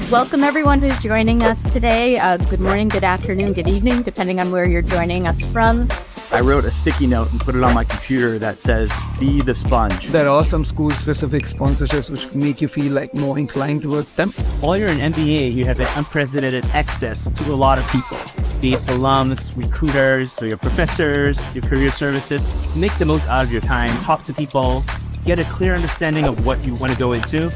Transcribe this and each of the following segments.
Welcome, everyone who's joining us today. Good morning, good afternoon, good evening, depending on where you're joining us from. I wrote a sticky note and put it on my computer that says, "Be the sponge." There are some school-specific sponsorships which make you feel like more inclined towards them. While you're in MBA, you have an unprecedented access to a lot of people, be it alums, recruiters, or your professors, your career services. Make the most out of your time, talk to people, get a clear understanding of what you want to go into.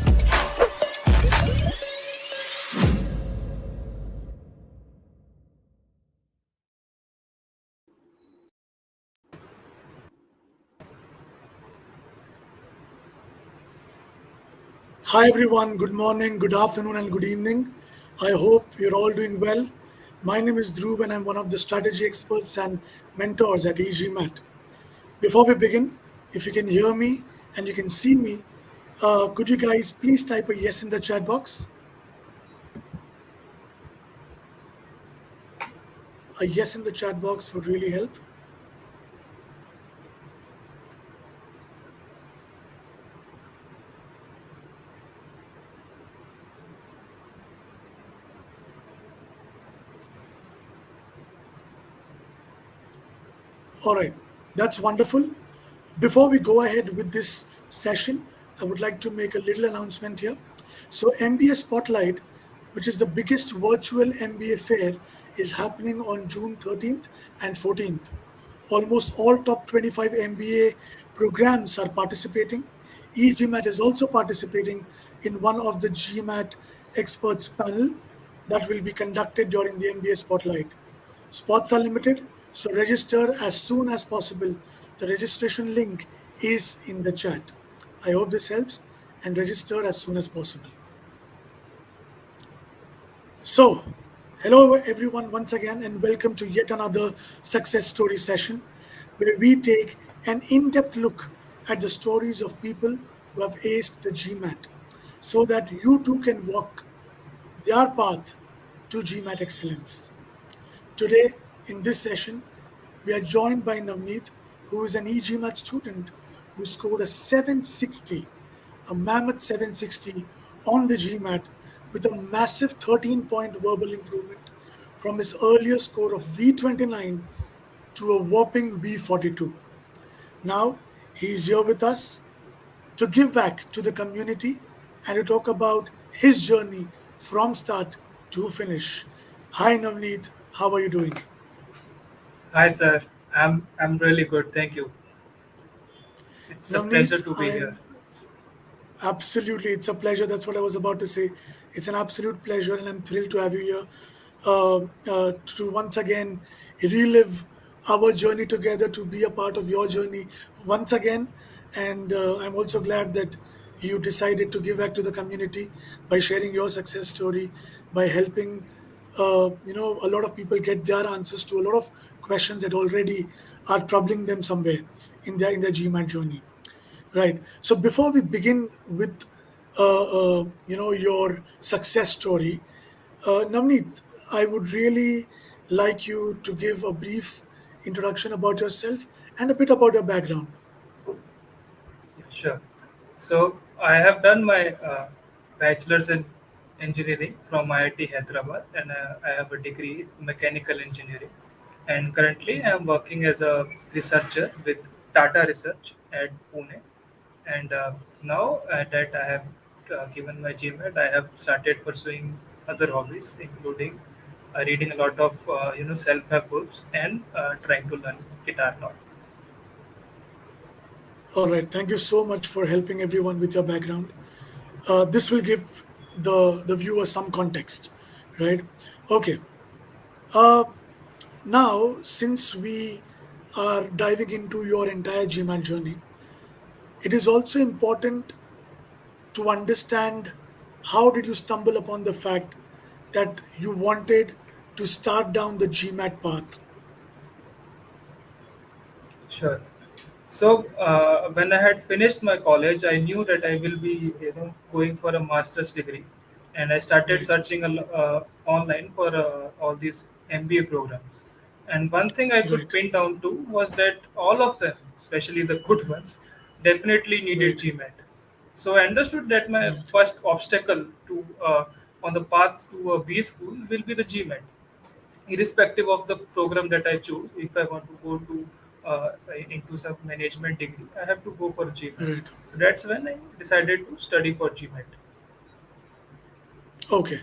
Hi everyone, good morning, good afternoon, and good evening. I hope you're all doing well. My name is Dhruv and I'm one of the strategy experts and mentors at GMAT. Before we begin, if you can hear me and you can see me, could you guys please type a yes in the chat box? A yes in the chat box would really help. All right, that's wonderful. Before we go ahead with this session, I would like to make a little announcement here. So, MBA Spotlight, which is the biggest virtual MBA fair, is happening on June 13th and 14th. Almost all top 25 MBA programs are participating. eGMAT is also participating in one of the GMAT experts panel that will be conducted during the MBA Spotlight. Spots are limited, so register as soon as possible. The registration link is in the chat. I hope this helps and register as soon as possible. So, hello everyone once again, and welcome to yet another success story session where we take an in depth look at the stories of people who have aced the GMAT so that you too can walk their path to GMAT excellence. Today, in this session, we are joined by Navneet, who is an eGMAT student who scored a 760, a mammoth 760 on the GMAT with a massive 13-point verbal improvement from his earlier score of V29 to a whopping V42. Now, he's here with us to give back to the community and to talk about his journey from start to finish. Hi, Navneet. How are you doing? Hi, sir. I'm really good. Thank you. It's a pleasure Navneet, to be here. I'm absolutely, it's a pleasure. That's what I was about to say. It's an absolute pleasure, and I'm thrilled to have you here to once again relive our journey together, to be a part of your journey once again. And I'm also glad that you decided to give back to the community by sharing your success story, by helping a lot of people get their answers to a lot of questions that already are troubling them somewhere in their GMAT journey. Right. So before we begin with, your success story, Navneet, I would really like you to give a brief introduction about yourself and a bit about your background. Sure. So I have done my bachelor's in engineering from IIT Hyderabad, and I have a degree in mechanical engineering. And currently, I am working as a researcher with Tata Research at Pune. And now that I have given my GMAT, I have started pursuing other hobbies, including reading a lot of self-help books and trying to learn guitar now. All right. Thank you so much for helping everyone with your background. This will give the viewer some context, right? Okay. Uh, Now, since we are diving into your entire GMAT journey, it is also important to understand how did you stumble upon the fact that you wanted to start down the GMAT path. Sure. So when I had finished my college, I knew that I will be, going for a master's degree, and I started Right, searching online for all these MBA programs. And one thing I could right, pin down to was that all of them, especially the good ones, definitely needed right, GMAT. So I understood that my right, first obstacle to on the path to a B school will be the GMAT, irrespective of the program that I choose. If I want to go to into some management degree, I have to go for GMAT. Right. So that's when I decided to study for GMAT. Okay,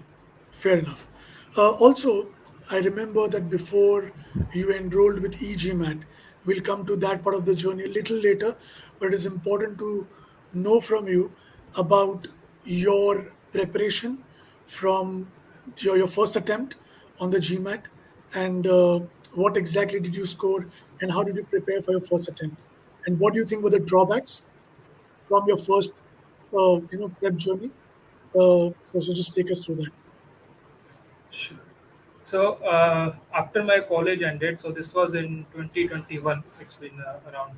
fair enough. Also, I remember that before you enrolled with eGMAT, we'll come to that part of the journey a little later, but it is important to know from you about your preparation from your first attempt on the GMAT and what exactly did you score and how did you prepare for your first attempt? And what do you think were the drawbacks from your first prep journey? So just take us through that. Sure. So after my college ended, so this was in 2021. It's been around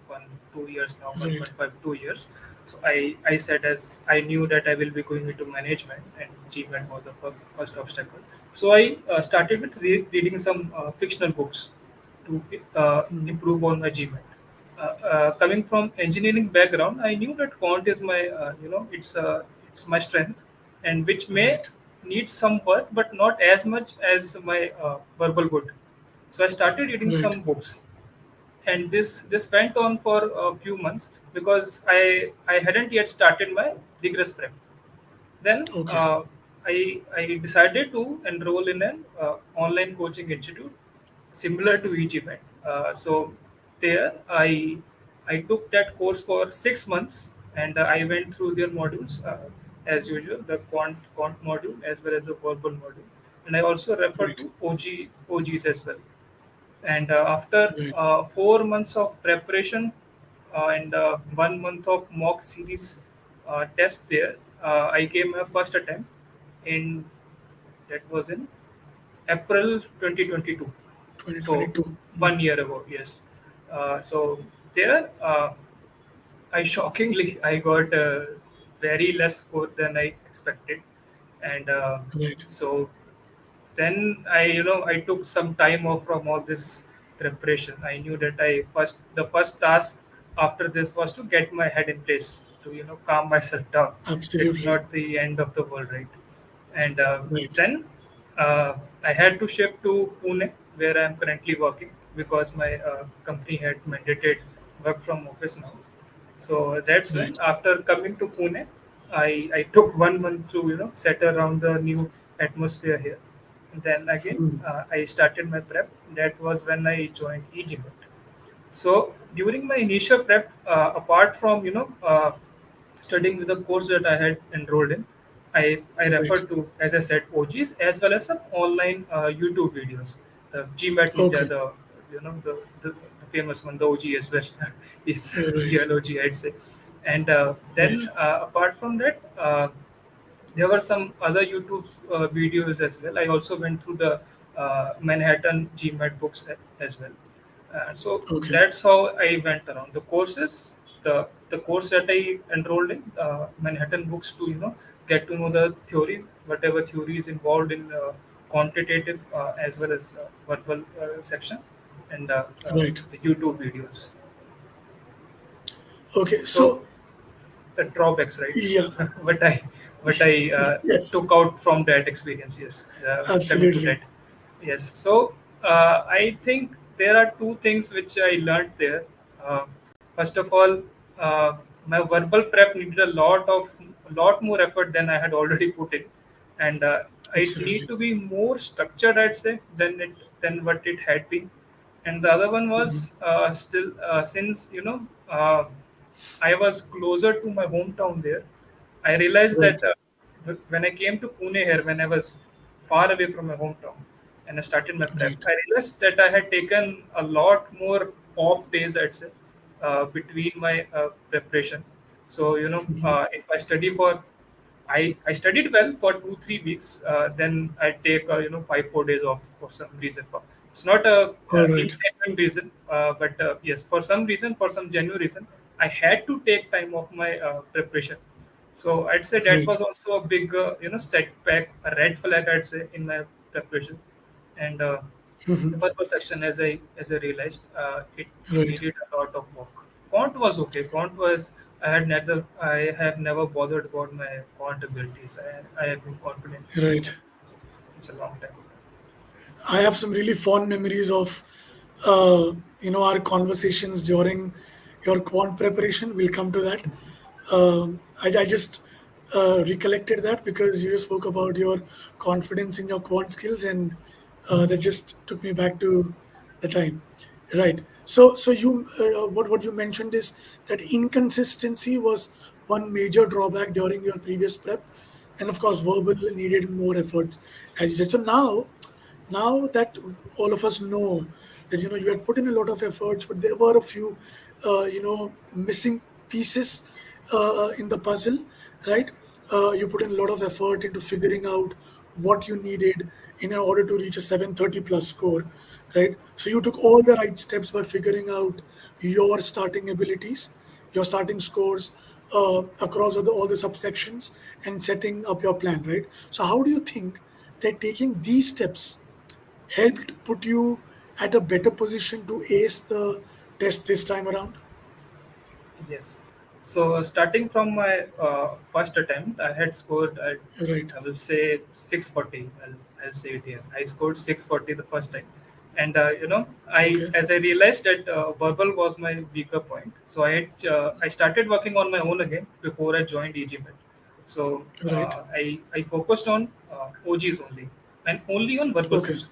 2 years now, Right. 1.5 2 years. So I said, as I knew that I will be going into management, and GMAT was the first obstacle. So I started with reading some fictional books to improve on my GMAT. Coming from engineering background, I knew that quant is my it's my strength, and which may Right. need some work, but not as much as my verbal would. So I started reading Right. some books, and this went on for a few months because I hadn't yet started my rigorous prep. Then Okay. I decided to enroll in an online coaching institute similar to EGMAT. So there I took that course for 6 months, and I went through their modules as usual, the quant module as well as the verbal module, and I also referred Right. to OGs as well. And after Right. 4 months of preparation and 1 month of mock series test there, I gave my first attempt in that was in April 2022. So 2022. 1 year ago, yes. So there, I shockingly I got a very less score than I expected, and Right. so then I took some time off from all this preparation. I knew that the first task after this was to get my head in place, to calm myself down. It's Absolutely. not the end of the world, right? And Right. then I had to shift to Pune, where I am currently working, because my company had mandated work from office now. So that's Right. when, after coming to Pune, I took 1 month to settle around the new atmosphere here. And then again, Hmm. I started my prep. That was when I joined eGMAT. So during my initial prep, apart from studying with the course that I had enrolled in, I Right. referred to, as I said, OGs as well as some online YouTube videos. The GMAT Ninja, Okay. the famous one, the OG as well, is Right. real OG, I'd say. And Right. then apart from that, there were some other YouTube videos as well. I also went through the Manhattan GMAT books as well. So Okay. that's how I went around the courses. The course that I enrolled in, Manhattan books, to get to know the theory, whatever theory is involved in quantitative as well as verbal section, and Right. the YouTube videos. Okay. So So the drawbacks, right? yeah. What I Yes. took out from that experience. Yes, coming to that. Absolutely. Yes. So I think there are two things which I learned there. Uh, First of all, my verbal prep needed a lot more effort than I had already put in, and it need Absolutely. to be more structured, I'd say, than what it had been. And the other one Mhm. was still, since I was closer to my hometown there. I realized Right. that when I came to Pune here, when I was far away from my hometown, and I started my prep, Right. I realized that I had taken a lot more off days, I'd say, between my preparation. So if I study for I studied well for 2 3 weeks. Then I take 5 4 days off for some reason. It's not a All right. ingenuine reason, but yes, for some reason, for some genuine reason, I had to take time off my preparation. So I'd say that Right. was also a big setback, a red flag, I'd say, in my preparation. And the Mhm. purple section, as I realized, it Right. needed a lot of work. Quant was okay. Quant was I have never bothered about my quant abilities. I have been confident in Right. that. So it's a long time. I have some really fond memories of, our conversations during your quant preparation. We'll come to that. I just recollected that because you spoke about your confidence in your quant skills, and that just took me back to the time. Right. So you, what you mentioned is that inconsistency was one major drawback during your previous prep, and of course, verbal needed more efforts, as you said. So now that all of us know that you had put in a lot of efforts, but there were a few missing pieces in the puzzle, right? You put in a lot of effort into figuring out what you needed in order to reach a 730 plus score, right? So you took all the right steps by figuring out your starting abilities, your starting scores, across all the subsections, and setting up your plan, right? So how do you think that taking these steps helped put you at a better position to ace the test this time around? Yes. So starting from my first attempt, I had scored, Right. I will say 640. I'll say it here. I scored 640 the first time, and I Okay. as I realized that verbal was my weaker point, so I started working on my own again before I joined EGMAT. So Right. I focused on OGs only and only on verbal Okay. section.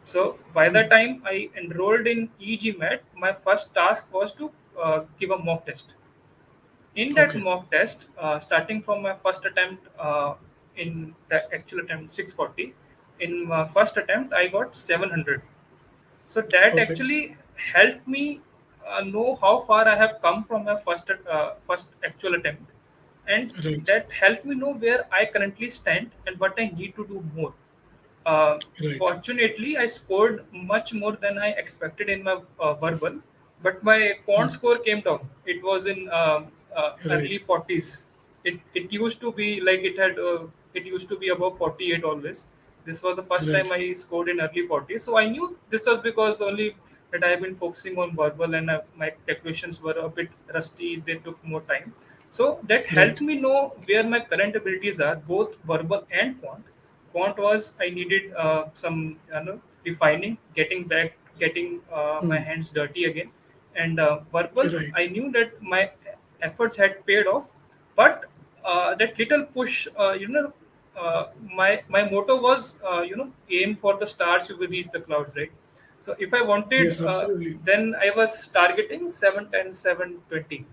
So by the time I enrolled in EGMAT, my first task was to give a mock test. In that Okay. mock test, starting from my first attempt in the actual attempt 640, in my first attempt I got 700. So that Perfect. actually helped me know how far I have come from my first actual attempt, and Right. that helped me know where I currently stand and what I need to do more. uh, Right. Fortunately, I scored much more than I expected in my verbal, but my quant score came down. It was in early Right. 40s. It used to be like it used to be above 48 always. This was the first time Right. I scored in early 40s. So I knew this was because only that I have been focusing on verbal, and my calculations were a bit rusty. They took more time. So that helped Right. me know where my current abilities are, both verbal and quant. Quant was I needed some refining, getting my hands dirty again, and verbal I Right. knew that my efforts had paid off, but that little push, my motto was aim for the stars, you will reach the clouds, right? So if I wanted, Yes, absolutely. then I was targeting 710, 720.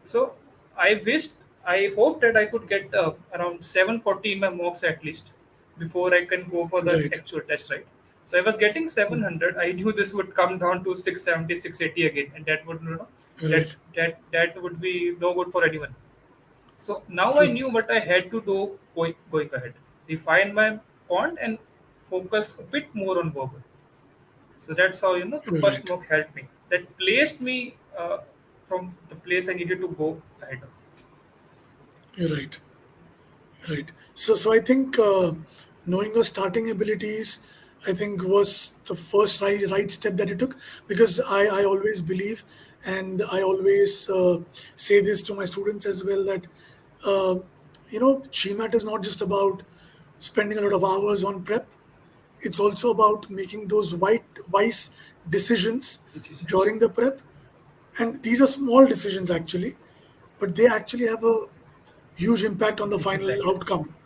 So I wished, I hoped that I could get around 740 in my mocks at least before I can go for the Right. actual test, right? So I was getting 700. I knew this would come down to 670, 680 again, and that would, that Right. that would be no good for anyone. So now I True. knew what I had to do going ahead. Refine my quant and focus a bit more on verbal. So that's how the first Right. mock helped me. That placed me from the place I needed to go ahead of. Right. Right. So I think knowing your starting abilities, I think was the first right step that you took, because I always believe, and I always say this to my students as well, that uh, GMAT is not just about spending a lot of hours on prep. It's also about making those wise decisions Decisions. during the prep, and these are small decisions actually, but they actually have a huge impact on the Huge final impact. outcome,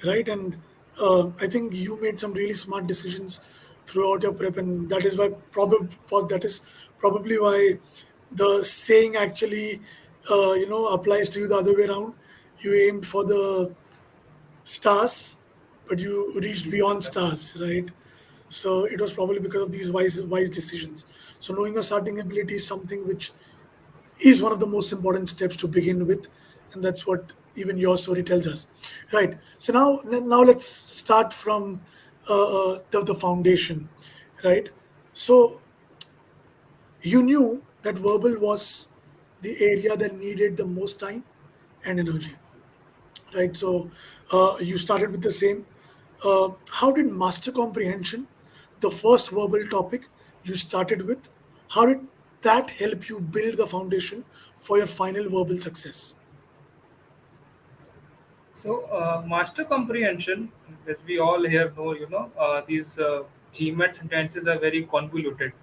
right? And I think you made some really smart decisions throughout your prep, and that is why probably why the saying actually applies to you the other way around. You aimed for the stars, but you reached Reach the beyond stars. stars, right? So it was probably because of these wise decisions. So knowing your starting ability is something which is one of the most important steps to begin with, and that's what even your story tells us, right? So now let's start from the foundation, right? So you knew that verbal was the area that needed the most time and energy, right? So you started with the same. How did master comprehension, the first verbal topic you started with, how did that help you build the foundation for your final verbal success? So, master comprehension, as we all here know, these GMAT sentences are very convoluted,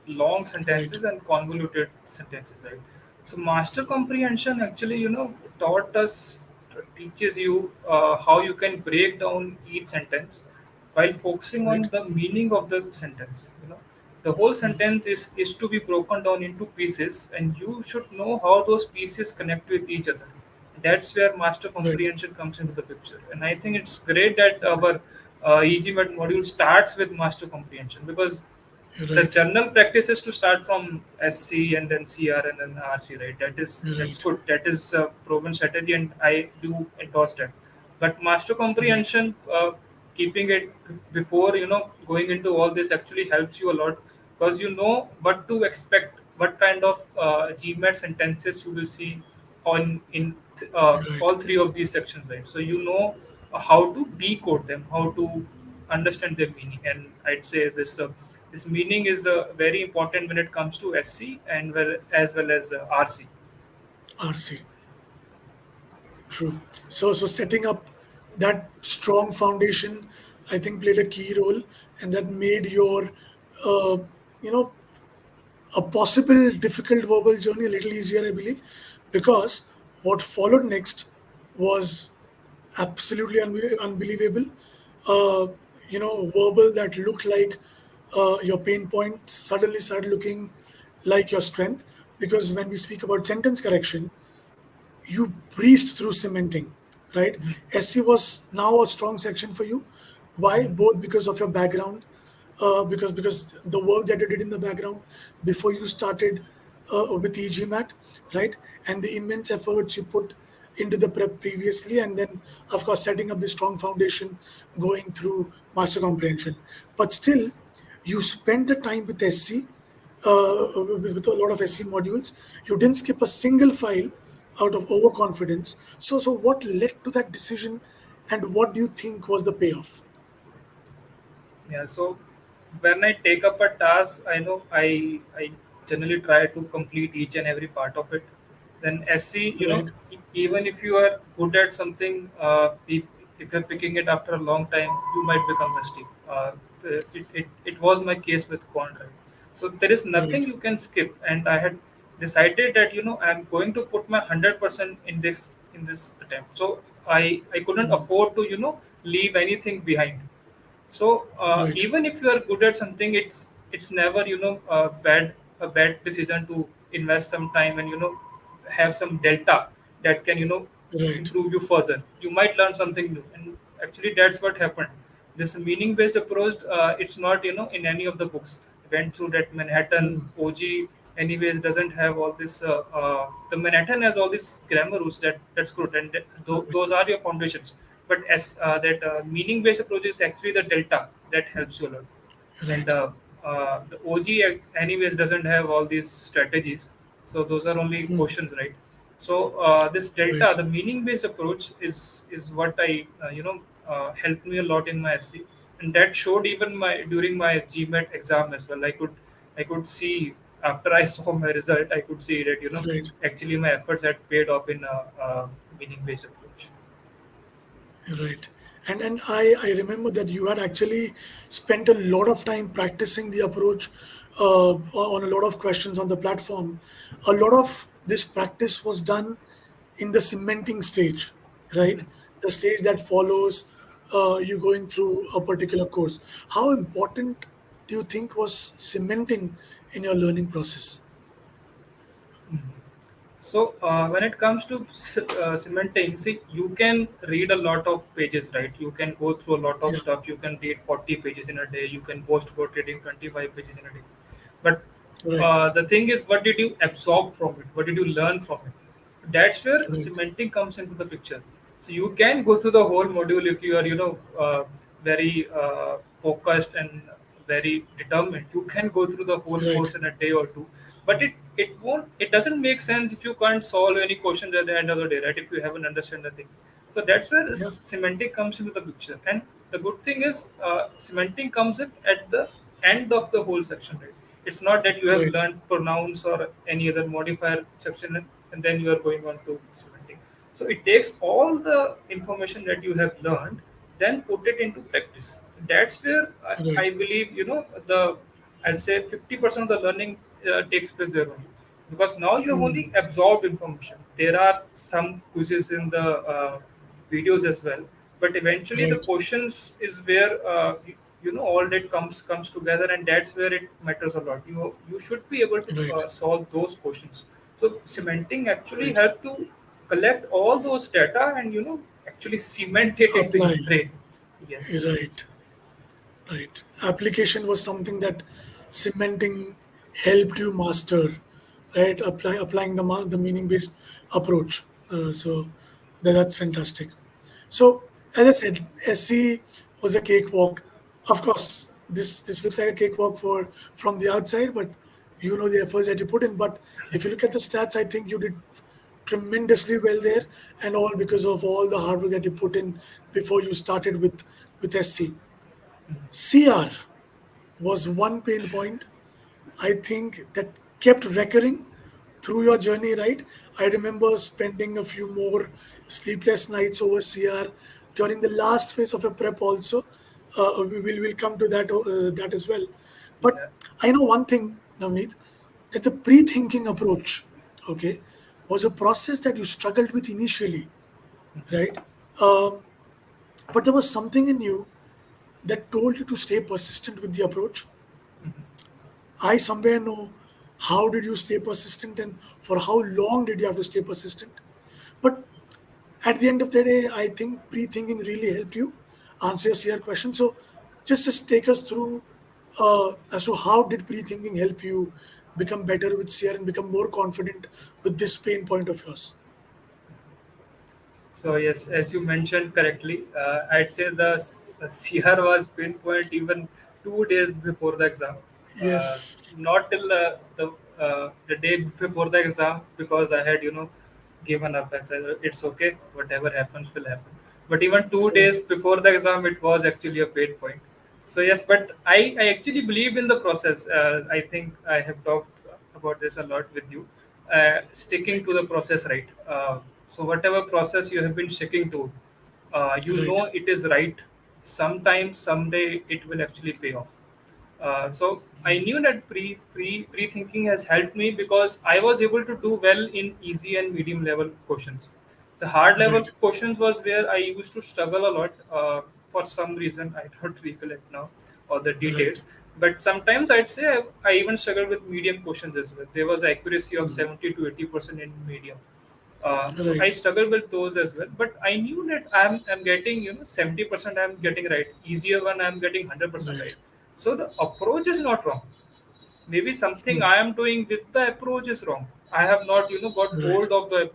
long Right, sentences and convoluted sentences, right? So, master comprehension actually, taught us, teaches you how you can break down each sentence while focusing right, on the meaning of the sentence. The whole sentence is to be broken down into pieces, and you should know how those pieces connect with each other. That's where master right, comprehension comes into the picture. And I think it's great that our EGMAT module starts with master comprehension, because the right, general practice is to start from SC and then CR and then RC, right? That's right, good. That is a proven strategy, and I do endorse that. But master right, comprehension, keeping it before going into all this actually helps you a lot, because you know what to expect, what kind of GMAT sentences you will see on in right. all three of these sections, right? So you know how to decode them, how to understand their meaning. And I'd say this meaning is very important when it comes to SC and well as RC. RC. True. So setting up that strong foundation, I think, played a key role, and that made your, uh, you know, a possible difficult verbal journey a little easier, I believe, because what followed next was absolutely unbelievable. Uh, Verbal that looked like your pain point suddenly started looking like your strength. Because when we speak about sentence correction, you breezed through cementing, right? SC was now a strong section for you. Why? Both because of your background, because the work that you did in the background before you started with EGMAT, right? And the immense efforts you put into the prep previously, and then of course setting up the strong foundation going through master comprehension. But still, you spent the time with SC, with a lot of SC modules. You didn't skip a single file out of overconfidence. So what led to that decision, and what do you think was the payoff? Yeah, so when I take up a task, I know I generally try to complete each and every part of it. Then SC, Right, even if you are good at something, if you're picking it after a long time, you might become rusty. It was my case with quant, right? So there is right, nothing you can skip, and I had decided that I'm going to put my 100% in this attempt. So I couldn't afford to leave anything behind. So right, even if you are good at something, it's never a bad decision to invest some time and have some delta that can right, improve you further. You might learn something new, and actually that's what happened. This meaning based approach, it's not in any of the books. Went through that Manhattan OG. Anyways, doesn't have all this. The Manhattan has all these grammar rules. That's good, and those are your foundations. But as that meaning based approach is actually the delta that helps you a lot. And right, the OG anyways doesn't have all these strategies, so those are only questions, right? So this delta, right, the meaning based approach, is what I helped me a lot in my SC, and that showed even my during my GMAT exam as well. I could see after I saw my result, I could see that right. actually my efforts had paid off in a meaning based approach. Right. And I remember that you had actually spent a lot of time practicing the approach on a lot of questions on the platform. A lot of this practice was done in the cementing stage, right? The stage that follows you going through a particular course. How important do you think was cementing in your learning process? So when it comes to cementing, see, you can read a lot of pages, right? You can go through a lot of Yeah, stuff. You can read 40 pages in a day. You can post about reading 25 pages in a day. But right, the thing is, what did you absorb from it? What did you learn from it? That's where right, cementing comes into the picture. So you can go through the whole module if you are, very focused and very determined. You can go through the whole right. course in a day or two, but it doesn't make sense if you can't solve any questions at the end of the day, right? If you haven't understood the thing. So that's where Yeah, cementing comes into the picture. And the good thing is, cementing comes in at the end of the whole section, right? It's not that you have Right. learned pronouns or any other modifier section and then you are going on to semantic. So it takes all the information that you have learned, then put it into practice. So that's where I Right. believe, the I'll say 50% of the learning takes place there only, because now you have only absorbed information. There are some quizzes in the videos as well, but eventually the Right. questions is where all that comes together, and that's where it matters a lot. You should be able to Right. solve those questions. So cementing actually Right. help to collect all those data and actually cement it into Apply. your brain. Yes. Right. Right. Application was something that cementing helped you master, right? Applying the meaning based approach. So that's fantastic. So as I said, SC was a cakewalk. Of course, this looks like a cakewalk from the outside, but you know the efforts that you put in. But if you look at the stats, I think you did tremendously well there, and all because of all the hard work that you put in before you started with SC. CR was one pain point I think that kept recurring through your journey, right? I remember spending a few more sleepless nights over CR during the last phase of a prep also. We will come to that as well. But Yeah. I know one thing, Navneet, that the pre-thinking approach, okay, was a process that you struggled with initially, right? Um, but there was something in you that told you to stay persistent with the approach. I somewhere know how did you stay persistent and for how long did you have to stay persistent. But at the end of the day, I think pre-thinking really helped you answer your CR question. So just take us through as to how did pre-thinking help you become better with CR and become more confident with this pain point of yours. So yes, as you mentioned correctly, I'd say the CR was pinpoint even 2 days before the exam. Uh, Yes, Not till the day before the exam, because I had given up. I said it's okay, whatever happens will happen. But even two right, days before the exam, it was actually a pain point. So yes, but I actually believe in the process. I think I have talked about this a lot with you. Sticking right, to the process, right? So whatever process you have been sticking to, right, it is right. Sometimes, someday, it will actually pay off. So I knew that pre thinking has helped me because I was able to do well in easy and medium level questions. The hard level right, questions was where I used to struggle a lot for some reason. I don't recollect now all the right, details, but sometimes I'd say I even struggled with medium questions as well. There was accuracy of 70 to 80% in medium. So I right, struggled with those as well, but I knew that I'm getting 70% I'm getting right. Easier one I'm getting 100% right. right. So the approach is not wrong. Maybe something I am doing with the approach is wrong. I have not got Right, hold of the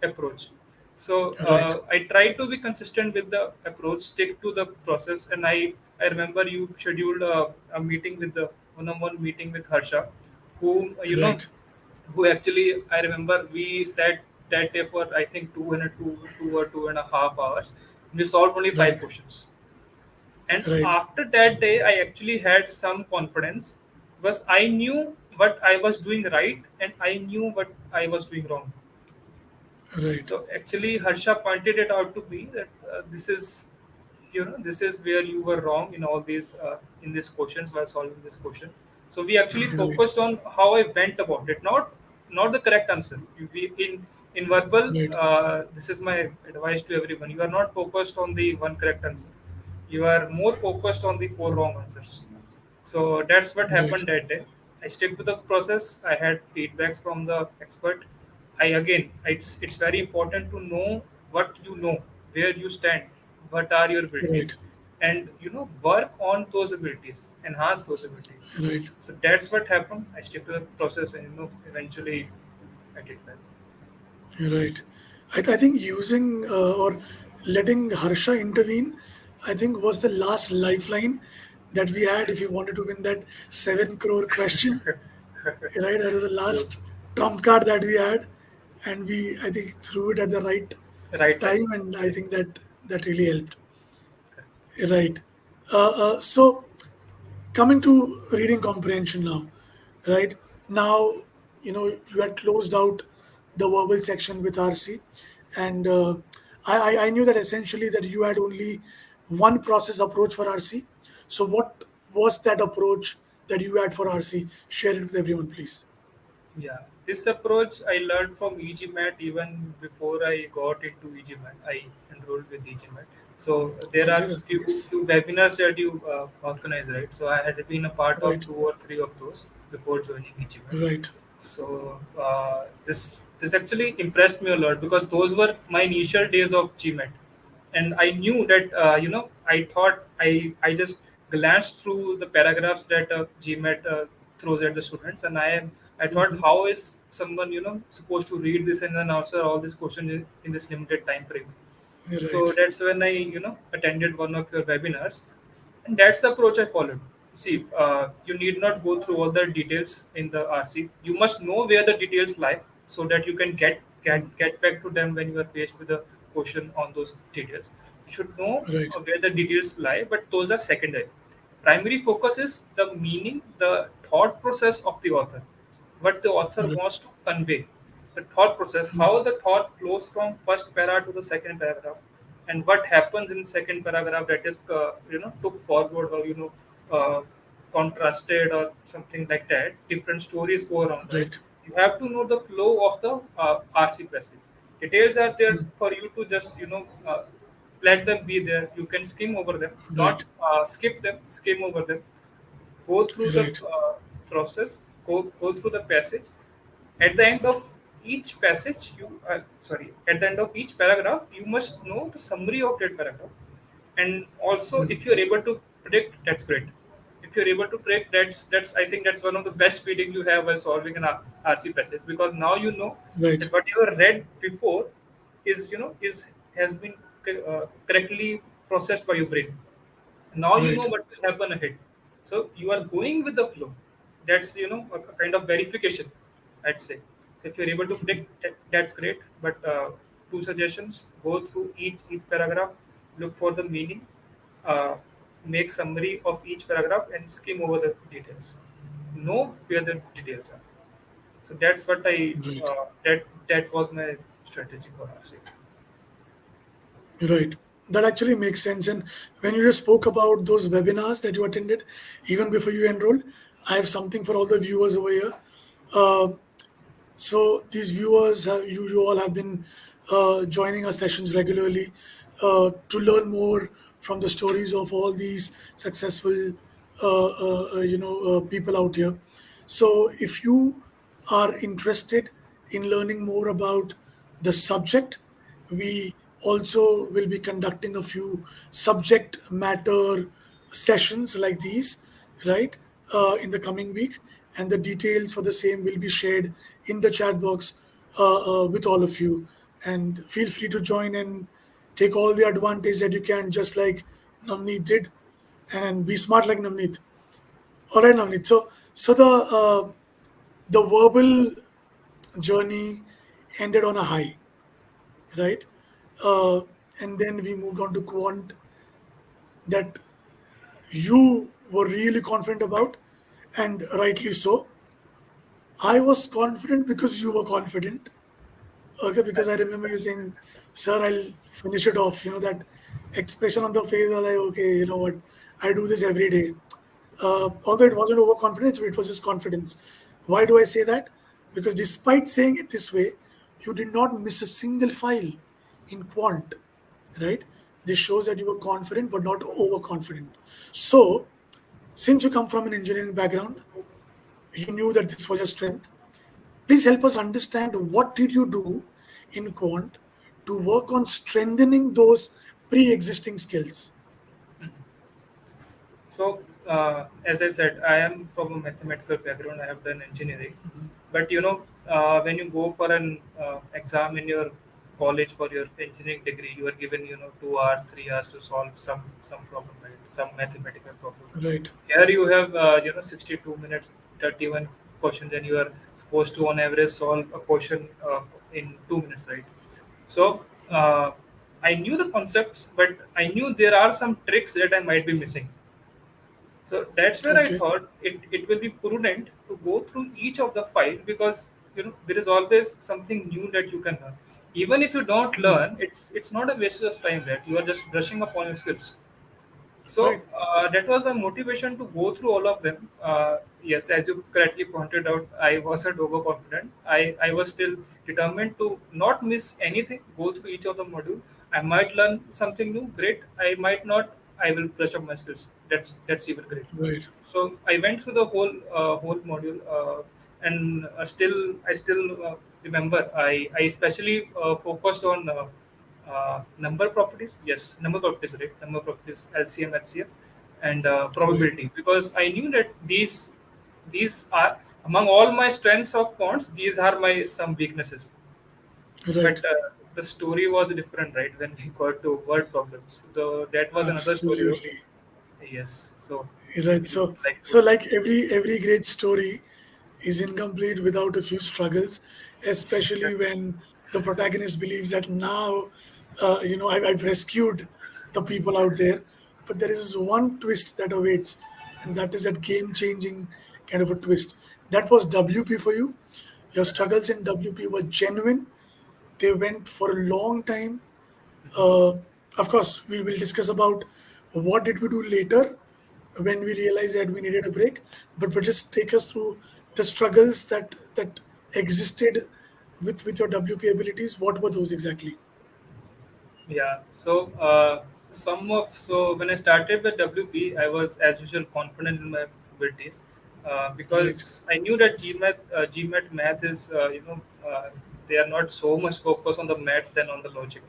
approach. So right, I try to be consistent with the approach, stick to the process, and I remember you scheduled a meeting with the one-on-one meeting with Harsha, who right, who actually I remember we sat that day for I think 2 or 2.5 hours. We solved only five right, questions, and right, after that day, I actually had some confidence because I knew what I was doing right and I knew what I was doing wrong. right, So actually, Harsha pointed it out to me that this is where you were wrong in all these in these questions while solving this question. So we actually right, focused on how I went about it, not the correct answer. In verbal, right, this is my advice to everyone. You are not focused on the one correct answer. You are more focused on the four wrong answers. So that's what right, happened that day. I stick to the process. I had feedbacks from the expert. It's very important to know what you know, where you stand, what are your right, abilities, and work on those abilities, enhance those abilities. right, So that's what happened. I stick to the process, and eventually I did well. right. I think using or letting Harsha intervene, I think was the last lifeline that we had if you wanted to win that 7 crore question, right? That was the True. last trump card that we had, and we I think threw it at the right Right time. time, and I Yes. think that really helped. Right. So coming to reading comprehension now. right? Now, you had closed out the verbal section with RC, and I knew that essentially that you had only one process approach for RC. So what was that approach that you had for RC? Share it with everyone, please. Yeah, this approach I learned from EGMAT even before I got into EGMAT. I enrolled with EGMAT. So there are Okay, that's few, nice. few webinars that you organize, right? So I had been a part of Right, two or three of those before joining EGMAT. right, So this actually impressed me a lot because those were my initial days of GMAT, and I knew that I thought I just glanced through the paragraphs that GMAT throws at the students, and I thought, hmm, how is someone supposed to read this and then answer all these questions in this limited time frame? So right, that's when I attended one of your webinars, and that's the approach I followed. See, you need not go through all the details in the RC. You must know where the details lie so that you can get back to them when you are faced with a question on those details. You should know right, where the details lie, but those are secondary. Primary focus is the meaning, the thought process of the author, what the author right, wants to convey, the thought process, how the thought flows from first para to the second paragraph, and what happens in second paragraph that is took forward or contrasted or something like that. Different stories go around, right? right, You have to know the flow of the RC passage. Details are there for you to just let them be there. You can skim over them, right, not skip them, skim over them, go through the right, process, go through the passage. At the end of each passage, at the end of each paragraph, you must know the summary of that paragraph. And also, if you're able to predict, that's great. If you're able to predict, that's I think that's one of the best feeling you have while solving an RC passage, because now you know right, that what you have read before is has been correctly processed by your brain. Now you know right, what will happen ahead, so you are going with the flow. That's a kind of verification, I'd say. So if you're able to predict that's great, but two suggestions: go through each paragraph, look for the meaning, uh, make summary of each paragraph, and skim over the details, know where the details are. So that's what I right. that was my strategy for RC. Right. That actually makes sense. And when you just spoke about those webinars that you attended, even before you enrolled, I have something for all the viewers over here. Um so these viewers, you all have been joining our sessions regularly to learn more from the stories of all these successful, people out here. So if you are interested in learning more about the subject, we also will be conducting a few subject matter sessions like these, right, in the coming week. And the details for the same will be shared in the chat box with all of you. And feel free to join and take all the advantage that you can, just like Navneet did, and be smart like Navneet. All right, Navneet. So the verbal journey ended on a high, right? Uh, and then we moved on to quant that you were really confident about, and rightly so. I was confident because you were confident. Okay, because I remember you saying, "Sir, I'll finish it off." That expression on the face was like, "Okay, you know what? I do this every day." Although it wasn't overconfidence, it was just confidence. Why do I say that? Because despite saying it this way, you did not miss a single file in quant, right? This shows that you were confident but not overconfident. So, since you come from an engineering background, you knew that this was a strength. Please help us understand, what did you do in quant to work on strengthening those pre-existing skills? So, as I said, I am from a mathematical background. I have done engineering, but when you go for an exam in your college for your engineering degree, you are given 2 hours, 3 hours to solve some problem, right? Some mathematical problem. Right, Here you have 62 minutes, 31 questions, and you are supposed to on average solve a question in 2 minutes, right? So. I knew the concepts, but I knew there are some tricks that I might be missing. So that's where I Okay. thought it will be prudent to go through each of the five, because there is always something new that you can learn. Even if you don't Mm. learn, it's not a waste of time, right? You are just brushing up on your skills. So Right. that was my motivation to go through all of them. Yes, as you correctly pointed out, I wasn't overconfident. I was still determined to not miss anything, go through each of the module. I might learn something new, great. I might not, I will brush up my skills. That's even great. Right. So I went through the whole module, and I still remember. I especially focused on number properties. Yes, number properties, right? Number properties, LCM, HCF, and Right. probability, because I knew that these are among all my strengths of quants. These are my some weaknesses. But Right. the story was different, right? When we got to word problems, though that was another story. Absolutely. Yes. So Right. would you So like to? so like every great story is incomplete without a few struggles, especially Exactly. when the protagonist believes that now, I've rescued the people out there, but there is one twist that awaits, and that is that game-changing kind of a twist. That was WP for you. Your struggles in WP were genuine. They went for a long time. Uh, of course, we will discuss about what did we do later when we realized that we needed a break. But just take us through the struggles that existed with your WP abilities. What were those exactly? Yeah. So when I started with WP, I was as usual confident in my abilities, Right, because I knew that GMAT math is they are not so much focused on the math than on the logic.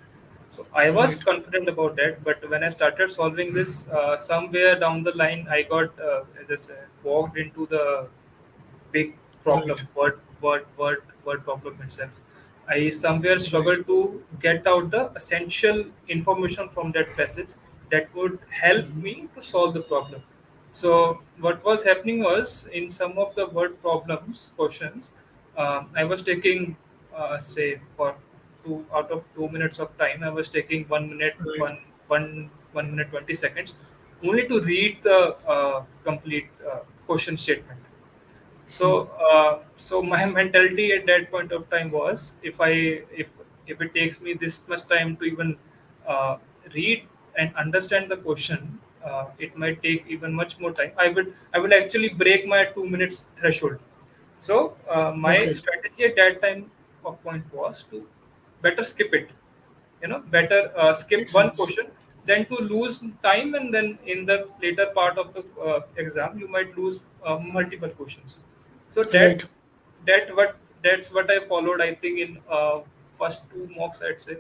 So I was right, confident about that. But when I started solving this, somewhere down the line, I got, as I said, walked into the big right, problem, word problem itself. I somewhere right, struggled to get out the essential information from that passage that would help me to solve the problem. So what was happening was, in some of the word problems questions, I was taking, say, for 2 minutes of time, I was taking 1 minute, right, 1 minute 20 seconds, only to read the complete question statement. So my mentality at that point of time was, if it takes me this much time to even uh, read and understand the question, it might take even much more time. I would actually break my 2 minutes threshold. So my okay, strategy at that time of point was to better skip it. Better skip makes one sense. question than to lose time, and then in the later part of the exam you might lose multiple questions. So that Right, that what that's what I followed, I think, in first two mocks, I'd say.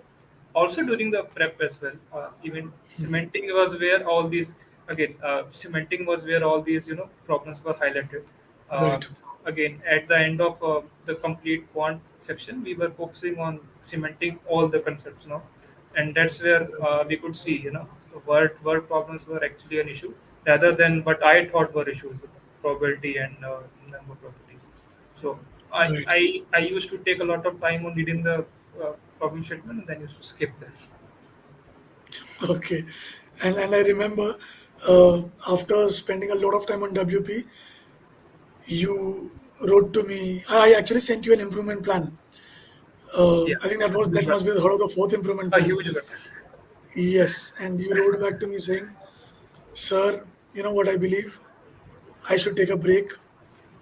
Also during the prep as well, even cementing was where all these, again, cementing was where all these problems were highlighted. right, So again, at the end of the complete quant section, we were focusing on cementing all the concepts now, and that's where we could see, so word problems were actually an issue rather than what I thought were issues, the probability and number properties. So I, right. I I used to take a lot of time on reading the problem statement, and then used to skip that. Okay. And I remember after spending a lot of time on WP, you wrote to me. I actually sent you an improvement plan. Yeah, I think a huge that one. must be the whole of the fourth improvement A plan. huge one. Yes, and you wrote back to me saying, "Sir, you know what I believe? I should take a break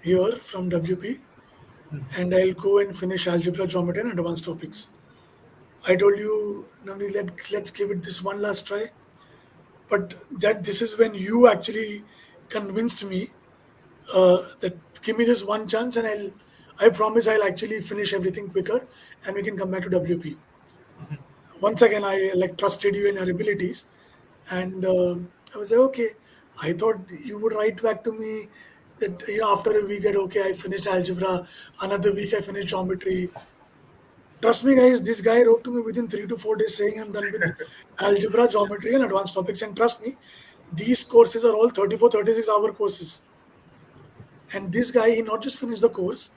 here from WP, and I'll go and finish algebra, geometry, and advanced topics." I told you, Navneet, let's give it this one last try. But that this is when you actually convinced me that give me this one chance, and I promise I'll actually finish everything quicker, and we can come back to WP. Once again, I like trusted you in your abilities, and I was like, okay. I thought you would write back to me that after a week that okay, I finished algebra, another week I finished geometry. Trust me, guys, this guy wrote to me within 3 to 4 days saying I'm done with algebra, geometry, and advanced topics. And trust me, these courses are all 34, 36 hour courses. And this guy, he not just finished the course,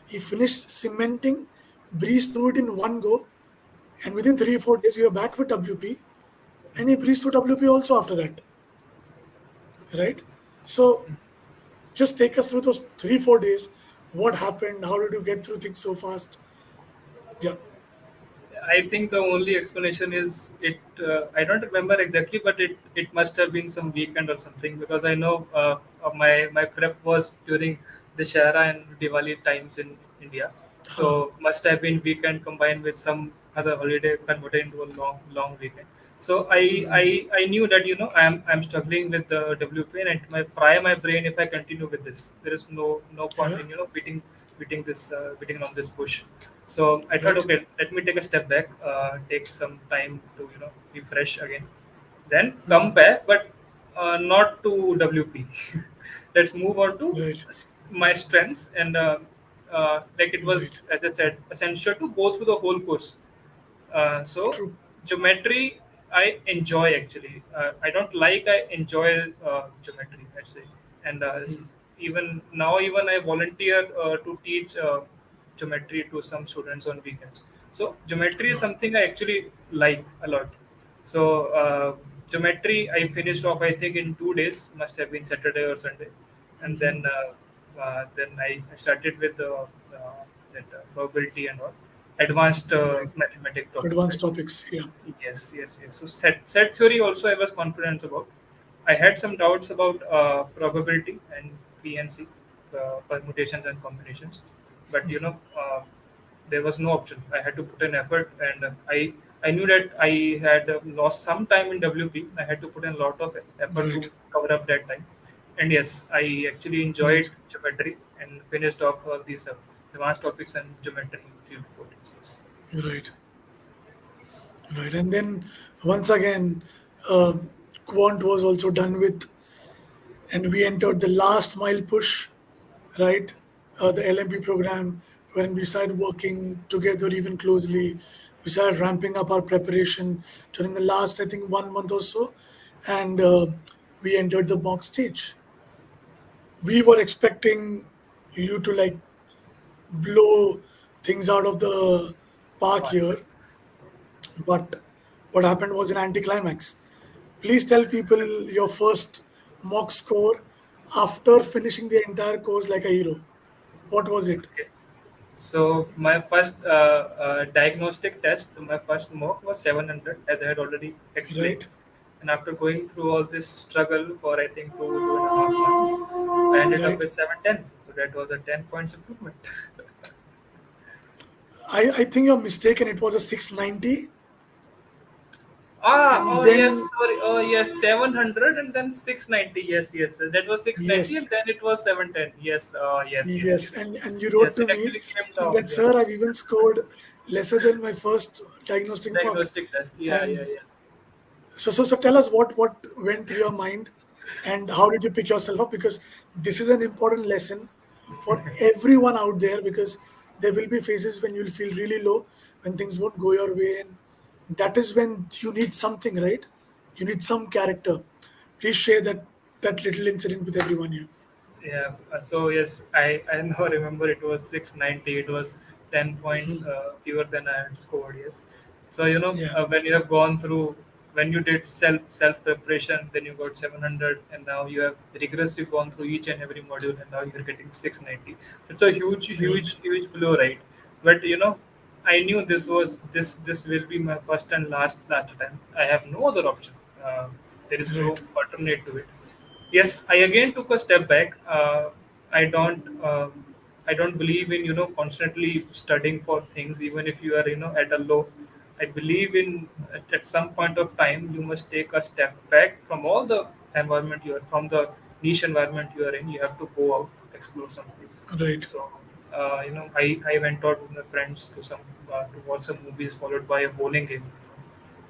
he finished cementing, breezed through it in one go, and within 3 or 4 days, we are back with WP, and he breezed through WP also after that, right? So just take us through those 3 4 days. What happened? How did you get through things so fast? Yeah. I think the only explanation is it. I don't remember exactly, but it must have been some weekend or something because I know my prep was during the Shara and Diwali times in India, Uh, so must have been weekend combined with some other holiday converted into a long weekend. So I knew that I'm struggling with the WP and it might fry my brain if I continue with this. There is no point yeah. in beating on this bush. So I thought, Right. okay, let me take a step back, take some time to refresh again, then come back, but not to WP. Let's move on to Right. my strengths and like it Right. was, as I said, essential to go through the whole course. So True. geometry I enjoy actually. I don't like I enjoy geometry. Let's say, and even now even I volunteer to teach geometry to some students on weekends. So geometry is Yeah. something I actually like a lot. So geometry I finished off I think in 2 days. Must have been Saturday or Sunday, and then I started with that probability and all advanced Right. mathematic problems, right? Advanced topics. Yeah. Yes. So set theory also I was confident about. I had some doubts about probability and PNC, permutations and combinations, but there was no option. I had to put in effort, and I knew that I had lost some time in WP. I had to put in a lot of effort to Right. cover up that time. And yes, I actually Right. enjoyed geometry and finished off these advanced topics and geometry in 3 to 4 days. Yes. Right. Right. And then once again, um, quant was also done with, and we entered the last mile push, right? The LMP program, when we started working together even closely, we started ramping up our preparation during the last, I think, 1 month or so, and we entered the mock stage. We were expecting you to like blow things out of the park Fine. here, but what happened was an anticlimax. Please tell people your first mock score after finishing the entire course like a hero. What was it? Okay. So my first diagnostic test, my first mock was 700, as I had already explained. Right? And after going through all this struggle for I think 2.5 months, I ended up Right? with 710. So that was a 10 points improvement. I think you're mistaken. It was a 690. And Oh yes, then, sorry. Oh yes, 700 and then 690. Yes. That was 690 and yes, then it was 710. Yes, yes. yes. And you wrote Yes, to it me actually came saying down. that, sir, I've Yes. even scored lesser than my first diagnostic mock. Diagnostic test. And Yeah. so tell us what went through your mind and how did you pick yourself up? Because this is an important lesson for everyone out there, because there will be phases when you'll feel really low, when things won't go your way, and that is when you need something, right? You need some character. Please share that little incident with everyone here. Yeah. So yes, I now remember it was 690. It was 10 points fewer than I had scored. Yes. So Yeah, when you have gone through, when you did self preparation, then you got 700, and now you have rigorously gone through each and every module, and now you're getting 690. It's a right, huge blow, right? But I knew this will be my first and last attempt. I have no other option. There is no right, alternate to it. Yes, I again took a step back. I don't I don't believe in constantly studying for things, even if you are at a low. I believe in at some point of time you must take a step back from all the environment you are from the niche environment you are in. You have to go out, explore some place. right. So I went out with my friends to watch some movies, followed by a bowling game,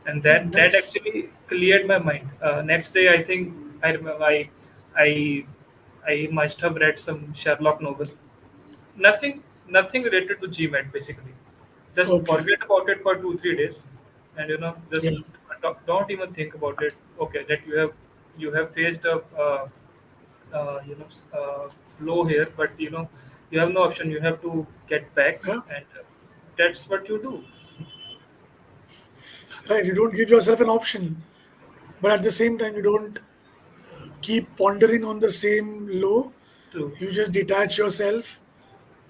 and that Nice. actually cleared my mind. Next day, I think I remember I I must have read some Sherlock novel. Nothing related to GMAT basically. Just Okay. forget about it for 2 3 days, and just Yeah. don't even think about it. Okay, that you have faced a blow here, but you have no option. You have to get back, Yeah. and that's what you do. Right. You don't give yourself an option, but at the same time, you don't keep pondering on the same low. True. You just detach yourself,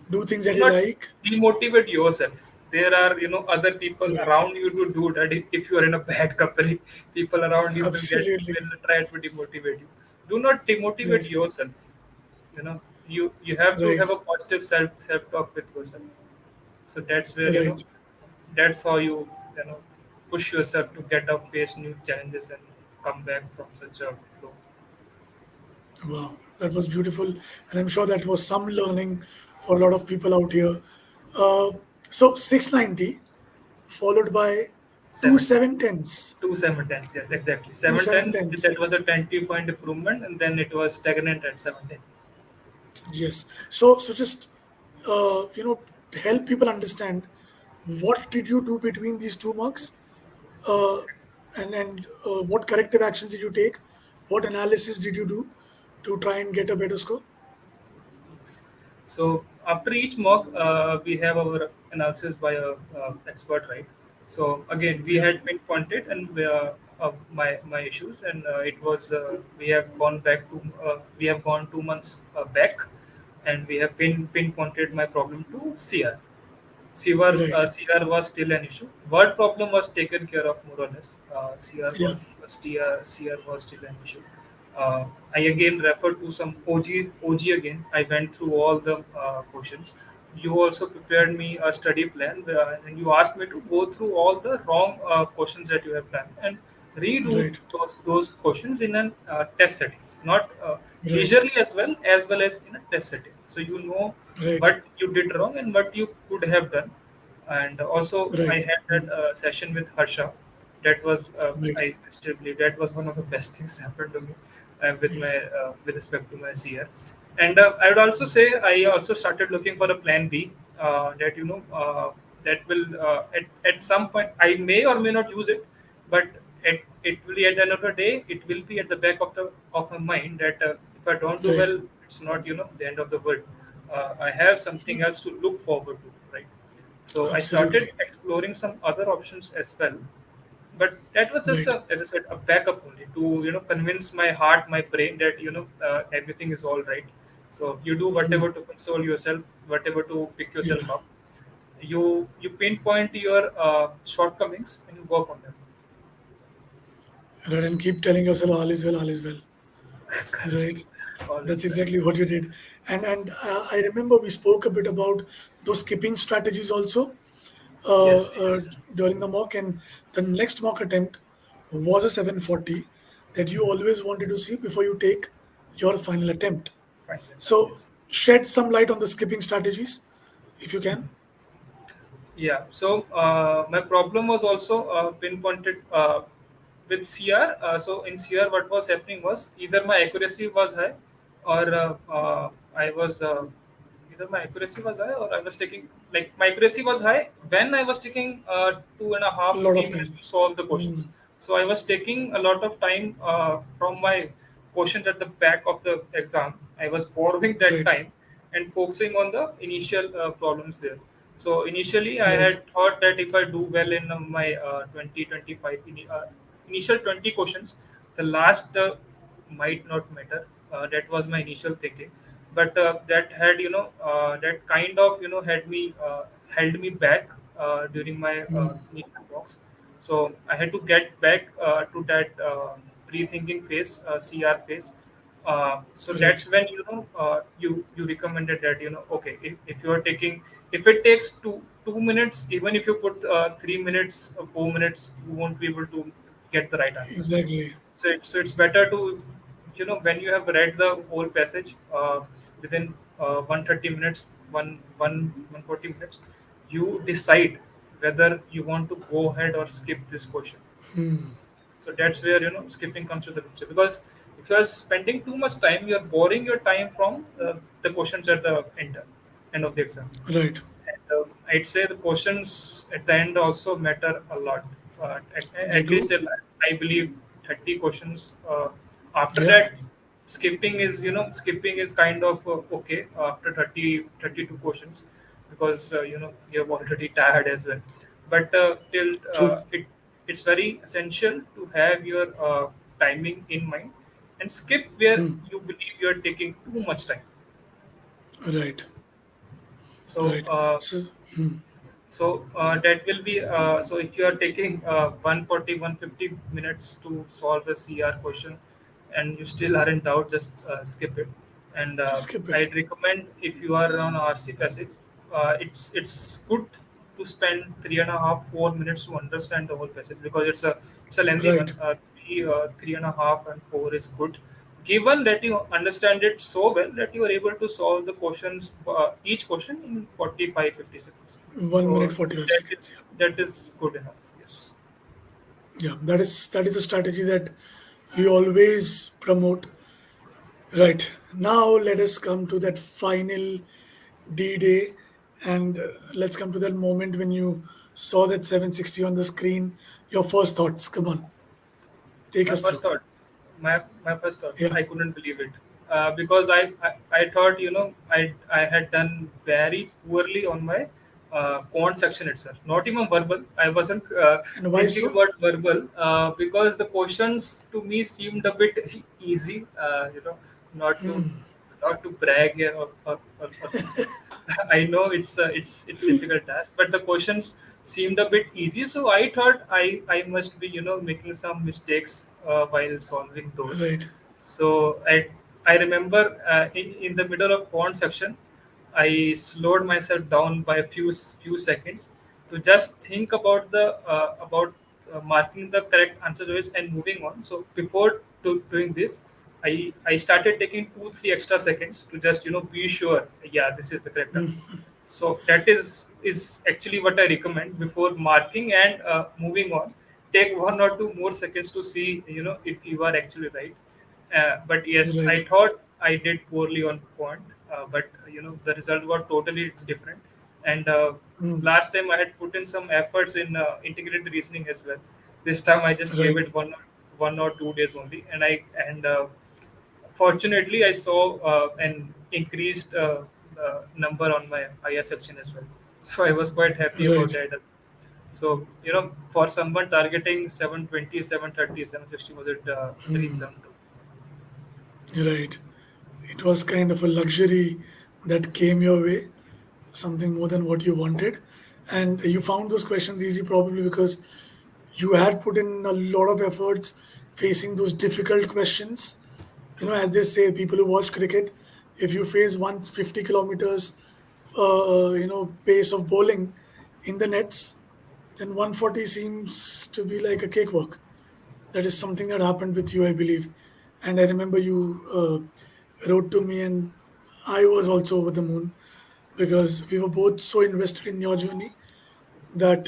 do things that Do you not like. demotivate yourself. There are, other people Right. around you to do that. If you are in a bad company, people around you Absolutely. will try to demotivate you. Do not demotivate Right. yourself. You know, you have to have Right. a positive self talk with yourself. So that's where, Right. that's how you know push yourself to get up, face new challenges, and come back from such a low. Wow. That was beautiful. And I'm sure that was some learning for a lot of people out here. Uh, so 690 followed by two 710. 710s. Two 710s, yes, exactly. Two 710, 710s. that was a 20-point improvement, and then it was stagnant at 710. Yes. So just help people understand what did you do between these two marks, uh, and what corrective actions did you take, what analysis did you do to try and get a better score. So after each mock, we have our analysis by a expert, right? So again, we Yeah. had pinpointed and my issues, and it was we have gone 2 months back, and we have pinpointed my problem to CR. Right. CR was still an issue. Word problem was taken care of more or less. Yeah. CR was still an issue. I again referred to some OG again. I went through all the questions. You also prepared me a study plan, and you asked me to go through all the wrong questions that you have done and redo Right. those questions in an test settings, not Right. leisurely as well as in a test setting. So you know Right. what you did wrong and what you could have done. And also, I Right. had that Mm. session with Harsha. That was Right. I still believe that was one of the best things happened to me with respect to my CR. And I would also say I also started looking for a plan B that that will at some point I may or may not use it, but it will be at the end of the day it will be at the back of my mind that if I don't do Right. well, it's not the end of the world. I have something else to look forward to, right? So I started Absolutely. exploring some other options as well, but that was just Right. as I said, a backup only to convince my heart, my brain that everything is all right. So you do whatever to console yourself, whatever to pick Yeah. yourself up. You pinpoint your shortcomings and you work on them. Right. And keep telling yourself all is well, all is well. Correct. Right. All That's is well. exactly what you did. And I remember we spoke a bit about those skipping strategies also uh, Yes, uh, yes. during the mock. And the next mock attempt was a 740 that you always wanted to see before you take your final attempt. Fine. Fine. So Yes. shed some light on the skipping strategies if you can. Yeah. So my problem was also pinpointed with CR. So in CR, what was happening was either my accuracy was high, or I was either my accuracy was high, or I was taking like my accuracy was high when I was taking two and a A half lot three of minutes time. to solve the Hmm. questions. So I was taking a lot of time from my questions at the back of the exam. I was borrowing that Right. time and focusing on the initial problems there. So initially, I Right. had thought that if I do well in my 2025 initial 20 questions, the last might not matter. That was my initial thinking, but that had that kind of had me held me back during my initial talks. So I had to get back to that pre-thinking phase, CR phase. So Right. that's when you recommended that okay, if you are taking, if it takes 2 minutes, even if you put 3 minutes or 4 minutes, you won't be able to get the right answer. Exactly. So it's better to when you have read the whole passage within 130 minutes, 140 minutes, you decide whether you want to go ahead or skip this question. So that's where skipping comes to the picture, because if you are spending too much time, you are borrowing your time from the questions at the end of the exam. Right. And I'd say the questions at the end also matter a lot. They At least do. I believe 30 questions. After Yeah. that, skipping is kind of okay after 32 questions, because you're already tired as well. But True. it's very essential to have your timing in mind, and skip where you believe you are taking too much time. Right. So Right. So, that will be so if you are taking 140 minutes to solve a CR question and you still are in doubt, just skip it. And just skip it. I'd recommend, if you are on RC passage, it's good to spend 3.5 4 minutes to understand the whole passage, because it's a lengthy Right. one. 3.5 and 4 is good, given that you understand it so well that you are able to solve the questions, each question in 45 50 seconds. 1 minute So 45 that seconds. is that is good enough. Yes. Yeah. Yeah. That is a strategy that we always promote. Right. Now let us come to that final D Day, and let's come to that moment when you saw that 760 on the screen. Your first thoughts. Come on, take My us first through. thoughts, my first thoughts, Yeah. I couldn't believe it, because I thought, I had done very poorly on my quant section itself. Not even verbal. I wasn't And why thinking so? about verbal, because the questions to me seemed a bit easy. Not to not to brag here, or something. I know it's difficult task, but the questions seemed a bit easy. So I thought I must be, making some mistakes while solving those. Right. So I remember, in the middle of quant section, I slowed myself down by a few seconds to just think about the about marking the correct answer choice and moving on. So before doing this, I started taking 2 3 extra seconds to just, be sure, yeah, this is the correct answer. So that is actually what I recommend before marking and moving on. Take 1 or 2 more seconds to see, if you are actually right. But yes, I Right. thought I did poorly on quant, but the result was totally different. And last time I had put in some efforts in integrated reasoning as well. This time I just gave Right. it 1 or 2 days only, and fortunately I saw an increased number on my higher section as well. So I was quite happy about Right. that as well. So, for someone targeting 720, 730, 760, was it dream come true? Right. It was kind of a luxury that came your way, something more than what you wanted. And you found those questions easy probably because you had put in a lot of efforts facing those difficult questions. As they say, people who watch cricket, if you face 150 kilometers, pace of bowling in the nets, then 140 seems to be like a cakewalk. That is something Yes. that happened with you, I believe. And I remember you wrote to me, and I was also over the moon because we were both so invested in your journey that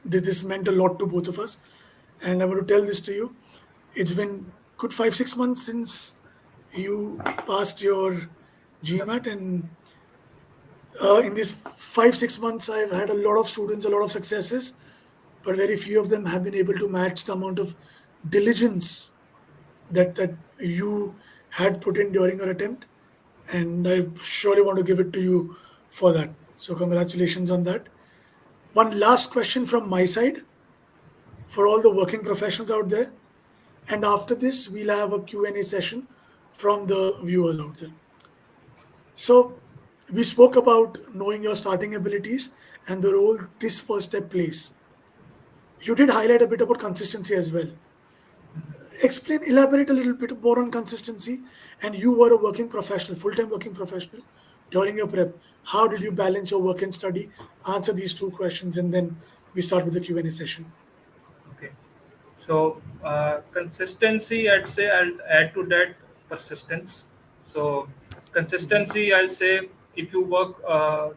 this meant a lot to both of us. And I want to tell this to you. It's been good 5 6 months since you passed your GMAT, and in these 5 6 months, I've had a lot of students, a lot of successes, but very few of them have been able to match the amount of diligence that you had put in during your attempt, and I surely want to give it to you for that. So congratulations on that. One last question from my side for all the working professionals out there, and after this we'll have a Q&A session from the viewers out there. So we spoke about knowing your starting abilities and the role this first step plays. You did highlight a bit about consistency as well. Elaborate a little bit more on consistency. And you were a working professional, full-time working professional during your prep. How did you balance your work and study? Answer these two questions, and then we start with the Q&A session. Okay. So consistency, I'd say I'll add to that persistence. So consistency, I'll say, if you work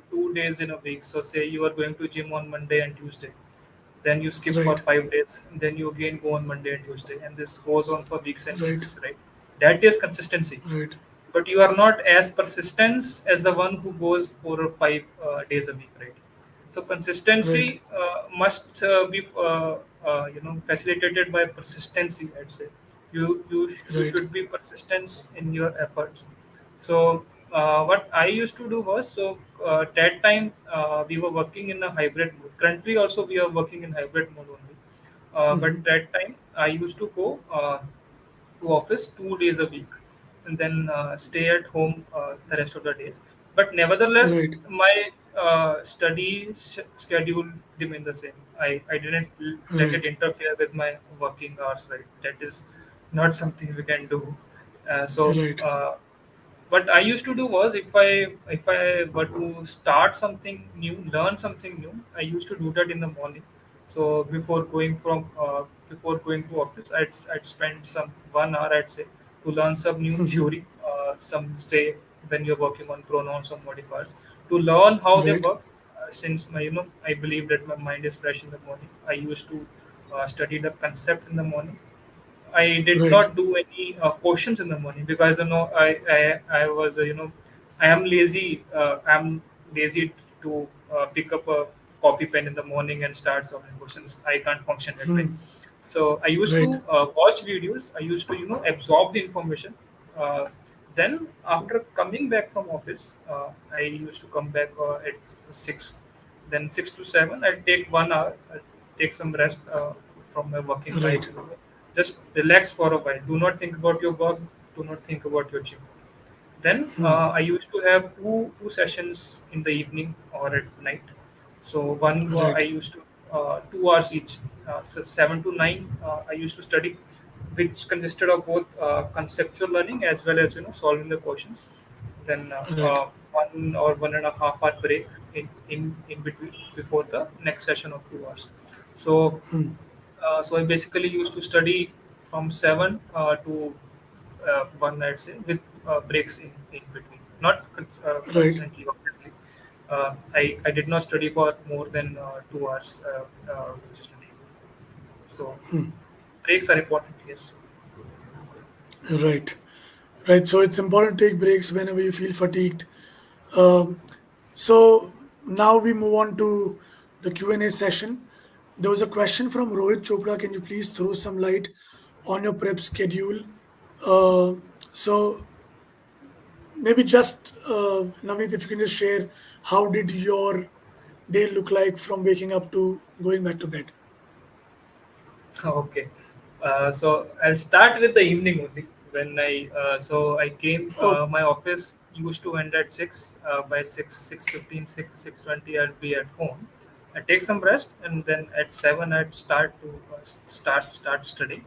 2 days in a week, so say you are going to gym on Monday and Tuesday, then you skip for Right, 5 days, and then you again go on Monday and Tuesday, and this goes on for weeks and right, weeks, right? That is consistency. right, But you are not as persistent as the one who goes 4 or 5 days a week, right? So right, consistency must be facilitated by persistency, I'd say. You right. should be persistent in your efforts. So what I used to do was, so that time we were working in a hybrid mode. Currently also we are working in hybrid mode only. But that time I used to go to office 2 days a week, and then stay at home the rest of the days. But nevertheless, Right. my study schedule remained the same. I didn't let it Right. interfere with my working hours. Right, that is not something we can do. So. Right. What I used to do was, if I were to start something new, learn something new, I used to do that in the morning. So before going to office, I'd spend some 1 hour, I'd say, to learn some new theory. Some say when you're working on pronouns or modifiers, to learn how they Right. work. Since I believe that my mind is fresh in the morning. I used to study the concept in the morning. I did Right. not do any questions in the morning because I was I am lazy. I'm lazy to pick up a copy pen in the morning and start solving questions. I can't function that way. So I used Right. to watch videos. I used to absorb the information. Uh, then after coming back from office, I used to come back at 6. Then 6 to 7, I take 1 hour, I take some rest from my working life. Right. Just relax for a while. Do not think about your work. Do not think about your gym. Then I used to have two sessions in the evening or at night. So I Right. used to 2 hours each. So 7 to 9, I used to study, which consisted of both conceptual learning as well as solving the questions. Then Right. 1 or 1.5 hour break in between before the next session of 2 hours. So so I basically used to study from 7 to 1, I'd say, with breaks in between. Not Right. constantly, obviously. I did not study for more than 2 hours just a day. So breaks are important, yes. Right. Right. So it's important to take breaks whenever you feel fatigued. Um, so now we move on to the Q&A session. There was a question from Rohit Chopra. Can you please throw some light on your prep schedule? Uh, so maybe just Navneet, if you can just share how did your day look like from waking up to going back to bed? Okay. So I'll start with the evening only. When I came, Oh, my office used to end at 6. By 6:15, 6:20, I'd be at home. I take some rest, and then at 7, I'd start to start studying.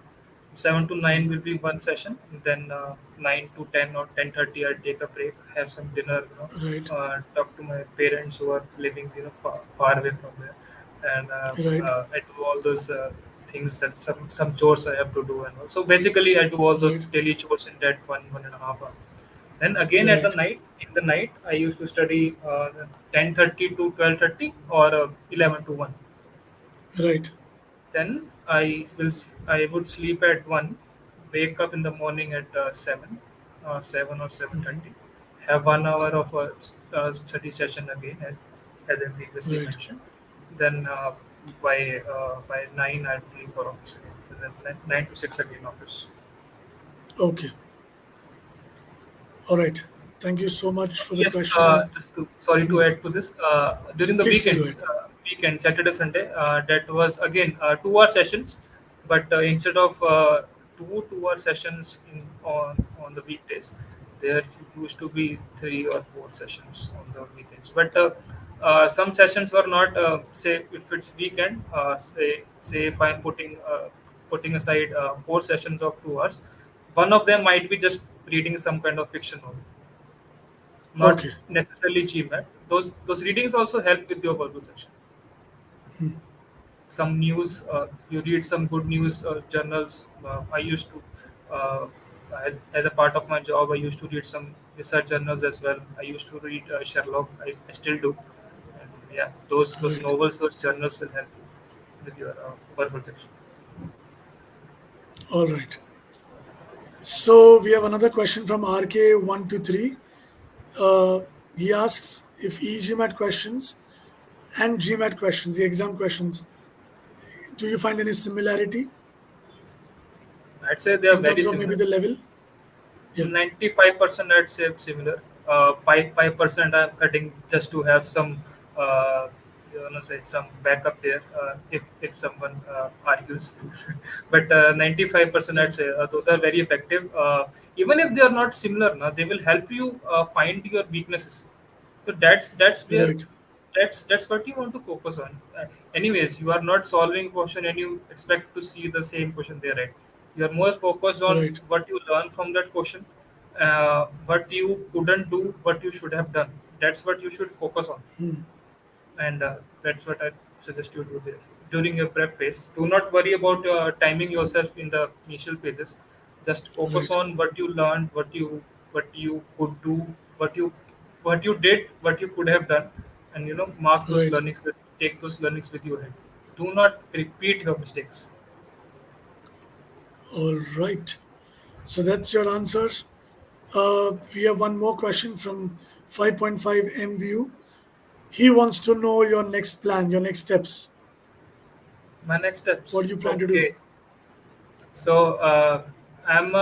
7 to 9 will be one session. And then 9 to 10 or 10:30, I'd take a break, have some dinner, right. talk to my parents who are living far away from there, and Right. I do all those things that some chores I have to do, and all. So basically I do all those Right. daily chores in that 1.5 hour. Then again at the Right. night, in the night I used to study 10:30 to 12:30 or 11 to 1. Right. Then I would sleep at 1, wake up in the morning at 7, 7 or 7:30, have 1 hour of a study session again, as I previously Right. mentioned. Then by 9 I'd leave for office again. And then 9 to 6 again office. Okay. All right. Thank you so much for the Yes, question. sorry to add to this. During the Please go ahead. weekend, Saturday, Sunday, that was again 2 hour sessions, but instead of two hour sessions on the weekdays, there used to be 3 or 4 sessions on the weekends. But some sessions were not. Say if it's weekend, say if I'm putting aside 4 sessions of 2 hours, one of them might be just reading some kind of fiction novel, not Okay. necessarily GMAT. Those readings also help with your verbal section. Some news, you read some good news journals. I used to, as a part of my job, I used to read some research journals as well. I used to read Sherlock. I still do. And yeah, those Right. novels, those journals will help you with your verbal section. All right. So we have another question from RK123. Uh, he asks if EGMAT questions and GMAT questions, the exam questions, do you find any similarity I'd say they are in very terms of maybe similar. the level? Yeah. 95% I'd say similar. 5% I'm cutting just to have some uh, say some backup there if someone argues. But 95% I'd Right. say those are very effective. Even if they are not similar, now they will help you find your weaknesses. So that's where Right. that's what you want to focus on. Anyways, you are not solving question and you expect to see the same question there, right? You are more focused on Right. what you learn from that question, what you couldn't do, what you should have done. That's what you should focus on, and that's what I suggest you do there during your prep phase. Do not worry about timing yourself in the initial phases. Just focus Right. on what you learned, what you could do, what you did, what you could have done, and mark those Right. learnings. Take those learnings with you ahead. Do not repeat your mistakes. All right. So that's your answer. We have one more question from 5.5 MVU. He wants to know your next plan, your next steps. My next What do steps. you plan to do? Okay. So I'm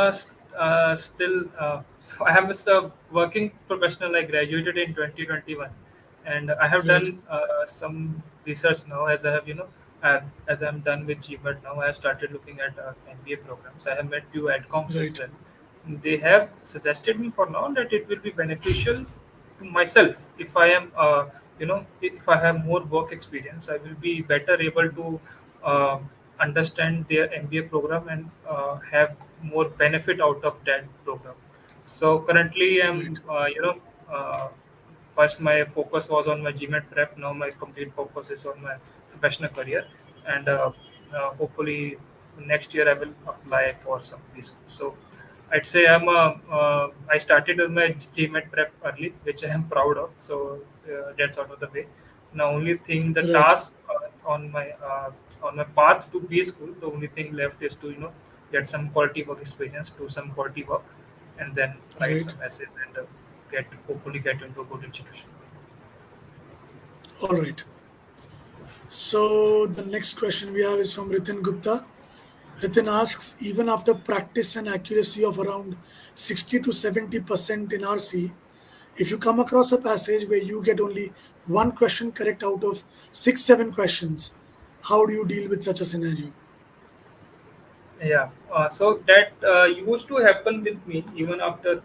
still so I am still working professional. I graduated in 2021, and I have Right. done some research now. As I have as I'm done with GMAT now, I have started looking at MBA programs. I have met few adcoms as Right. well. They have suggested me for now that it will be beneficial to myself if I am if I have more work experience. I will be better able to uh, understand their MBA program and have more benefit out of that program. So currently, Right. I'm first my focus was on my GMAT prep. Now my complete focus is on my professional career, and hopefully next year I will apply for some of these. So I'd say I started with my GMAT prep early, which I am proud of. So that's out of the way. Now, only thing, the Right. task on my path to B school, the only thing left is to get some quality work experience, do some quality work, and then write Right. some essays and get hopefully get into a good institution. All right. So the next question we have is from Ritin Gupta. Ritin asks, even after practice and accuracy of around 60 to 70% in RC, if you come across a passage where you get only one question correct out of six, seven questions, how do you deal with such a scenario? Yeah, so that used to happen with me even after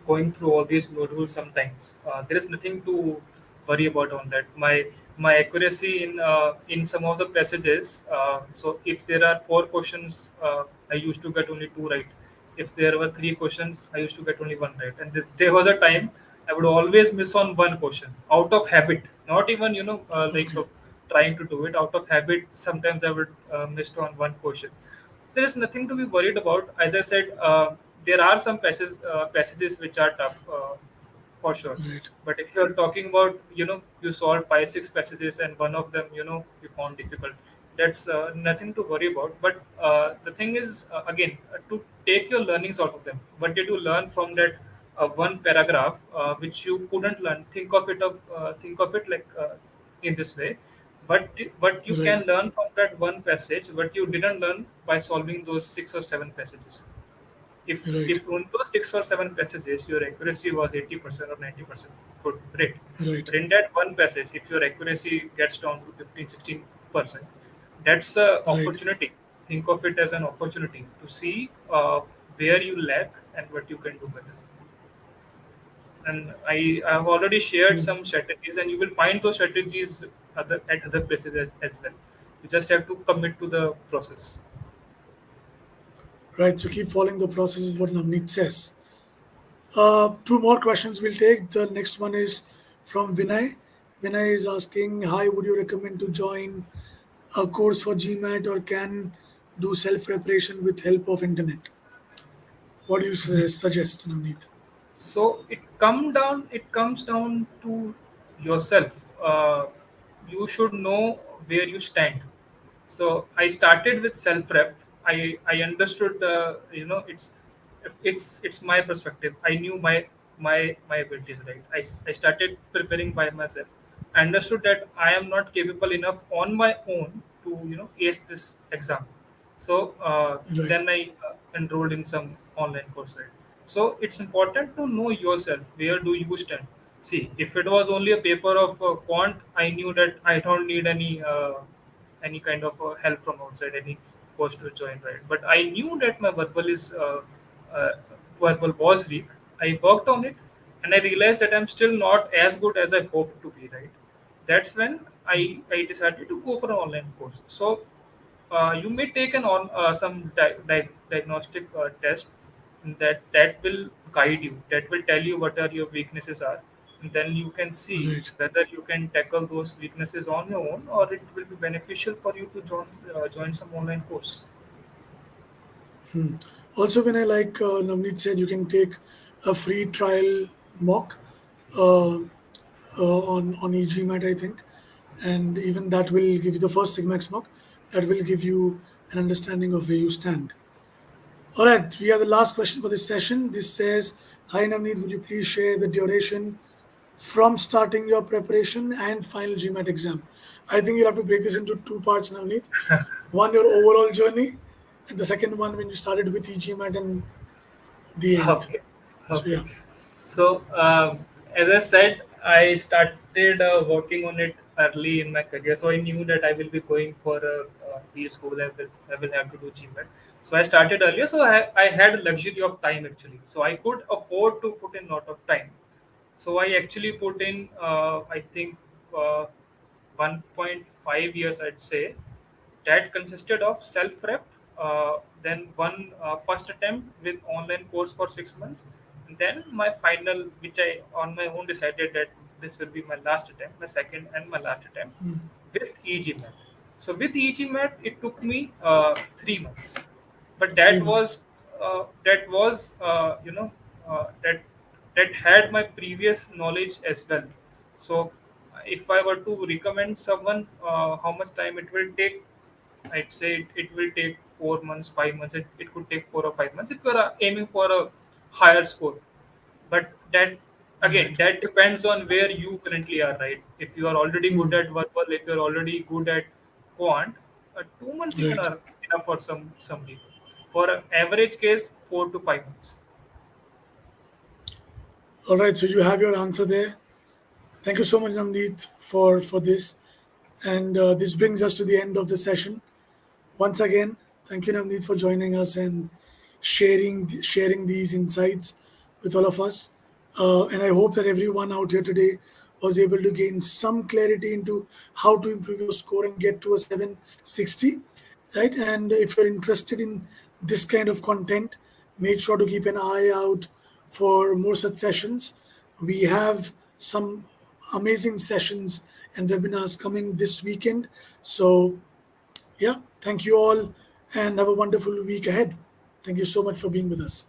going through all these modules. Sometimes there is nothing to worry about on that. My accuracy in some of the passages. So if there are four questions, I used to get only two right. If there were three questions, I used to get only one right. And there was a time I would always miss on one question out of habit, not even Okay. trying to do it out of habit. Sometimes I would miss on one question. There is nothing to be worried about. As I said, there are some passages which are tough for sure. Right. But if you're talking about, you solved five, six passages and one of them, you found difficult, that's nothing to worry about. But the thing is, again, to take your learnings out of them. What did you learn from that one paragraph which you couldn't learn? Think of it like in this way. But you Right. can learn from that one passage, what you didn't learn by solving those six or seven passages. if Right. if on those six or seven passages your accuracy was 80% or 90%, good, great. Right. But in that one passage, if your accuracy gets down to 15, 16%, that's a Right. opportunity. Think of it as an opportunity to see where you lack and what you can do better. And I have already shared some strategies, and you will find those strategies at other places as well. You just have to commit to the process. Right. So keep following the process is what Navneet says. Two more questions we'll take. The next one is from Vinay. Vinay is asking, hi, would you recommend to join a course for GMAT or can do self preparation with help of internet? What do you suggest, Navneet? So it comes down to yourself. You should know where you stand. So I started with self prep. I understood, it's my perspective. I knew my abilities, right. I started preparing by myself. I understood that I am not capable enough on my own to ace this exam. So Right. then I enrolled in some online course, right? So it's important to know yourself. Where do you stand? See, if it was only a paper of quant, I knew that I don't need any kind of help from outside, any course to join, right? But I knew that my uh, verbal was weak. I worked on it, and I realized that I'm still not as good as I hoped to be, right? That's when I decided to go for an online course. So you may take an on some diagnostic test that will guide you, that will tell you what are your weaknesses are, and then you can see Right. whether you can tackle those weaknesses on your own, or it will be beneficial for you to join some online course. Also, when I like Navneet said, you can take a free trial mock uh, on eGMAT, I think, and even that will give you the first Sigmax mock. That will give you an understanding of where you stand. All right, we have the last question for this session. This says, "Hi Navneet, would you please share the duration from starting your preparation and final GMAT exam?" I think you'll have to break this into two parts, Navneet. One, your overall journey, and the second one, when you started with eGMAT and the end. Okay. So Okay. yeah, So, as I said, I started working on it early in my career. So I knew that I will be going for a B school. I will have to do GMAT. So I started earlier. So I had luxury of time actually. So I could afford to put in lot of time. So I actually put in, I think, 1.5 years, I'd say. That consisted of self prep, then one first attempt with online course for 6 months, and then my final, which I on my own decided that this will be my last attempt, my second and my last attempt with EGMAT. So with EGMAT, it took me 3 months, but 3 months. that was that had my previous knowledge as well. So if I were to recommend someone how much time it will take, I'd say it will take 4 months, 5 months. It could take 4 or 5 months if you're aiming for a higher score. But that, again, Right. that depends on where you currently are, right? If you are already good at verbal, if you're already good at quant, 2 months even Right. are enough for some people. For an average case, 4 to 5 months. All right. So you have your answer there. Thank you so much, Navneet, for this. And this brings us to the end of the session. Once again, thank you, Navneet, for joining us and sharing these insights with all of us. And I hope that everyone out here today was able to gain some clarity into how to improve your score and get to a 760, right? And if you're interested in this kind of content, make sure to keep an eye out for more such sessions. We have some amazing sessions and webinars coming this weekend. So yeah, thank you all and have a wonderful week ahead. Thank you so much for being with us.